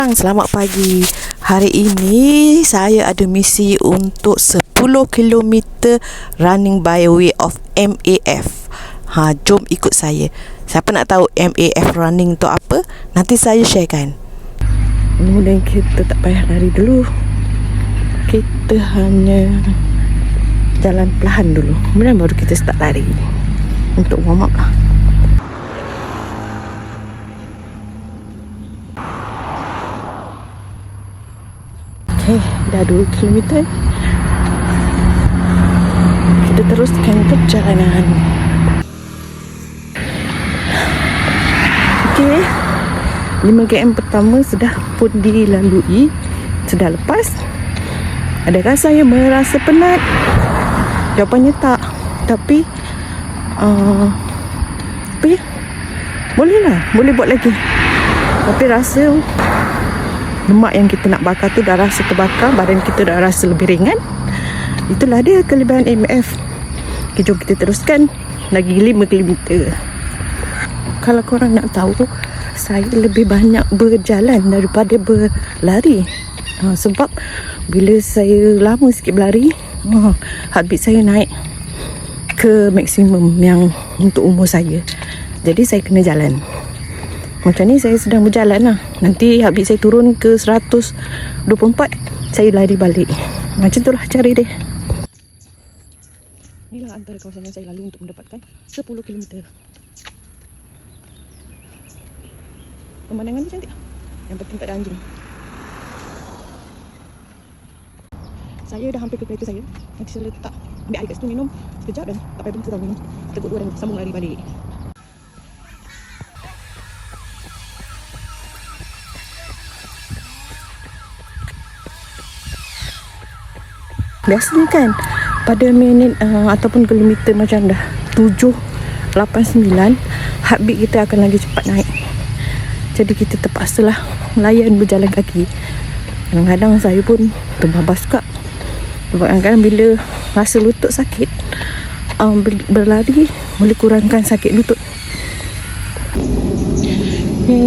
Selamat pagi. Hari ini saya ada misi untuk 10 km running by way of MAF. Jom ikut saya. Siapa nak tahu MAF running tu apa? Nanti saya sharekan. Kemudian kita tak payah lari dulu. Kita hanya jalan perlahan dulu. Kemudian baru kita start lari. Untuk warm up lah. Dah 2 km. Kita teruskan perjalanan. Okey, 5 km pertama sudah pun dilalui. Sudah lepas. Adakah saya merasa penat? Jawapannya tak. Tapi apa ya? Boleh buat lagi. Tapi rasa lemak yang kita nak bakar tu dah rasa terbakar. Badan kita dah rasa lebih ringan. Itulah dia kelebihan MAF. Okay, jom kita teruskan. Lagi 5 km. Kalau korang nak tahu, saya lebih banyak berjalan daripada berlari. Sebab bila saya lama sikit berlari, heartbeat saya naik ke maksimum yang untuk umur saya. Jadi saya kena jalan. Macam ni saya sedang berjalan lah. Nanti heartbeat saya turun ke 124, saya lari balik. Macam tu lah cara dia. Inilah antara kawasan yang saya lalui untuk mendapatkan 10 km. Pemandangan ni cantik. Yang penting tak ada anjing. Saya dah hampir ke kereta saya. Nanti saya letak ambil air kat situ, minum sekejap dan tak payah berhenti tau minum. Kita duduk dan sambung lari balik. Biasanya kan pada minit ataupun kilometer macam dah 7, 8, 9, heartbeat kita akan lagi cepat naik. Jadi kita terpaksalah layan berjalan kaki. Kadang-kadang saya pun terbabas juga. Kadang-kadang bila rasa lutut sakit, berlari boleh kurangkan sakit lutut.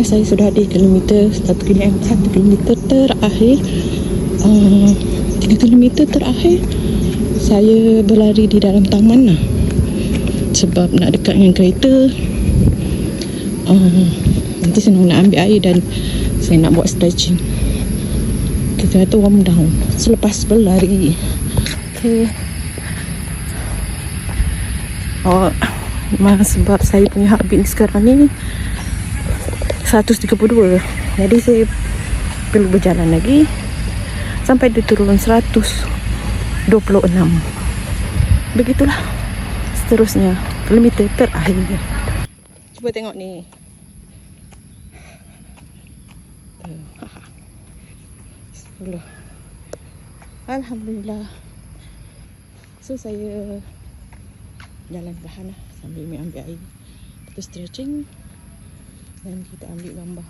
Saya sudah di kilometer 1 km terakhir. 3 km terakhir saya berlari di dalam taman lah. Sebab nak dekat dengan kereta, nanti senang nak ambil air dan saya nak buat stretching. Kita kata warm down selepas berlari. Okay. Sebab saya punya heartbeat sekarang ni 132. Jadi saya perlu berjalan lagi sampai dia turun 126. Begitulah seterusnya kilometer terakhir. Cuba tengok ni. Alhamdulillah. So saya jalan perlahan lah sambil ambil air. Kita stretching dan kita ambil gambar.